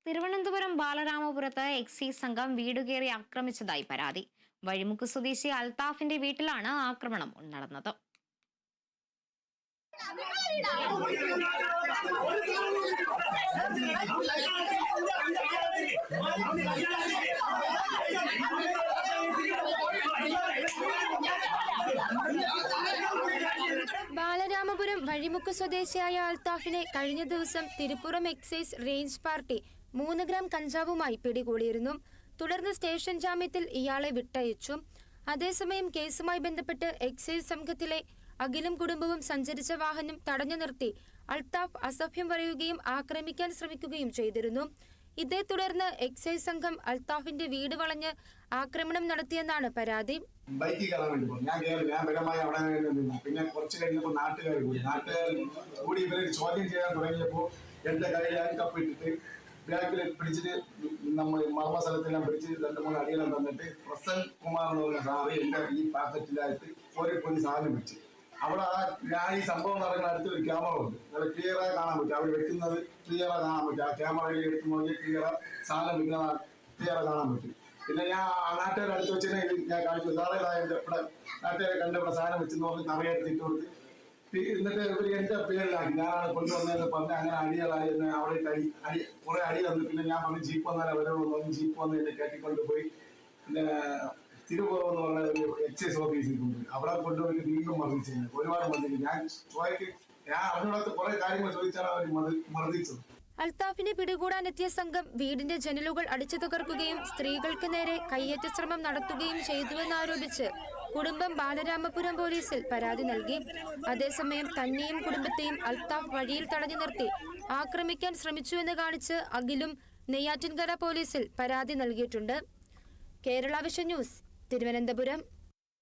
Thiruvananthapuram ബാലരാമപുരത്ത് excise സംഘം വീടുകയറി ആക്രമിച്ചതായി പരാതി. വഴിമുക്ക് സ്വദേശി അൽത്താഫിന്റെ വീട്ടിലാണ് ആക്രമണം നടന്നത്. ബാലരാമപുരം വഴിമുക്ക് സ്വദേശിയായ അൽത്താഫിനെ കഴിഞ്ഞ ദിവസം Thirupuram excise range party 3 gram കഞ്ചാവുമായി പിടികൂടിയിരുന്നു. തുടർന്ന് സ്റ്റേഷൻ ജാമ്യത്തിൽ ഇയാളെ വിട്ടയച്ചു. അതേസമയം കേസുമായി ബന്ധപ്പെട്ട് എക്സൈസ് സംഘത്തിലെ അഖിലും കുടുംബവും സഞ്ചരിച്ച വാഹനം തടഞ്ഞു നിർത്തി അൽത്താഫ് അസഭ്യം പറയുകയും ആക്രമിക്കാൻ ശ്രമിക്കുകയും ചെയ്തിരുന്നു. ഇതേ തുടർന്ന് എക്സൈസ് സംഘം അൽത്താഫിന്റെ വീട് വളഞ്ഞ് ആക്രമണം നടത്തിയെന്നാണ് പരാതി. ബൈക്കിൽ കയറാൻ വേണ്ടി പോകും. ഞാൻ ബലമായി അവിടെ നിന്നു. പിന്നെ കുറച്ച് കഴിഞ്ഞപ്പോൾ നാട്ടുകാർ കൂടി ഇവരെ ചോദ്യം ചെയ്യാൻ തുടങ്ങിയപ്പോൾ എന്റെ കയ്യിൽ കപ്പിട്ടിട്ട് ബാക്കിൽ പിടിച്ചിട്ട് നമ്മൾ മർമ്മസ്ഥലത്തെല്ലാം പിടിച്ച് 2-3 അടിയെല്ലാം തന്നിട്ട് പ്രസൻ കുമാർ എന്ന് പറഞ്ഞ സാറ് എന്റെ ഈ പാക്കറ്റിലായിട്ട് ഒരു സാധനം വെച്ച് അവിടെ ഞാൻ ഈ സംഭവം നടക്കുന്ന അടുത്ത് ഒരു ക്യാമറ ഉണ്ട്. നല്ല ക്ലിയറായി കാണാൻ പറ്റും. അവർ വെക്കുന്നത് ക്ലിയറായി കാണാൻ പറ്റും. ആ ക്യാമറയിൽ എടുത്ത് നോക്കി സാധനം വെക്കുന്ന ക്ലിയറായി കാണാൻ പറ്റും. പിന്നെ ഞാൻ ആ നാട്ടുകാരെ അടുത്ത് വെച്ചിട്ട് ഞാൻ കാണിച്ചു. സാറേ ഇവിടെ നാട്ടുകാരെ കണ്ട് ഇവിടെ സാധനം വെച്ചെന്ന് പറഞ്ഞ് കറയെടുത്തിട്ട് കൊടുത്ത് എന്നിട്ട് ഇവർ എന്റെ പേരിലാക്കി ഞാനാണ് കൊണ്ടുവന്നതെന്ന് പറഞ്ഞ് അങ്ങനെ അടികളായി അവിടെ കുറെ അടി തന്നു. പിന്നെ ഞാൻ പറഞ്ഞ് ജീപ്പ് വന്നാലേ വരുള്ളൂ എന്ന് ജീപ്പ് വന്ന് എന്നെ കയറ്റിക്കൊണ്ടുപോയി പിന്നെ തിരുപ്പുറം എന്ന് പറഞ്ഞ ഒരു എക്സൈസ് ഓഫീസിൽ കൊണ്ടുപോയി അവിടെ കൊണ്ടുപോയി വീണ്ടും മർദ്ദിച്ചു. ഒരുപാട് മർദ്ദിച്ചു. ഞാൻ അറിഞ്ഞൂടാത്ത കുറെ കാര്യങ്ങൾ ചോദിച്ചാണ് അവർ മർദ്ദിച്ചത്. അൽത്താഫിനെ പിടികൂടാനെത്തിയ സംഘം വീടിന്റെ ജനലുകൾ അടിച്ചു തകർക്കുകയും സ്ത്രീകൾക്ക് നേരെ കയ്യേറ്റ ശ്രമം നടത്തുകയും ചെയ്തുവെന്നാരോപിച്ച് കുടുംബം ബാലരാമപുരം പോലീസിൽ പരാതി നൽകി. അതേസമയം തന്നെയും കുടുംബത്തെയും അൽത്താഫ് വഴിയിൽ തടഞ്ഞു നിർത്തി ആക്രമിക്കാൻ ശ്രമിച്ചുവെന്ന് കാണിച്ച് അഖിലും നെയ്യാറ്റിൻകര പോലീസിൽ പരാതി നൽകിയിട്ടുണ്ട്. Kerala vision news, Thiruvananthapuram.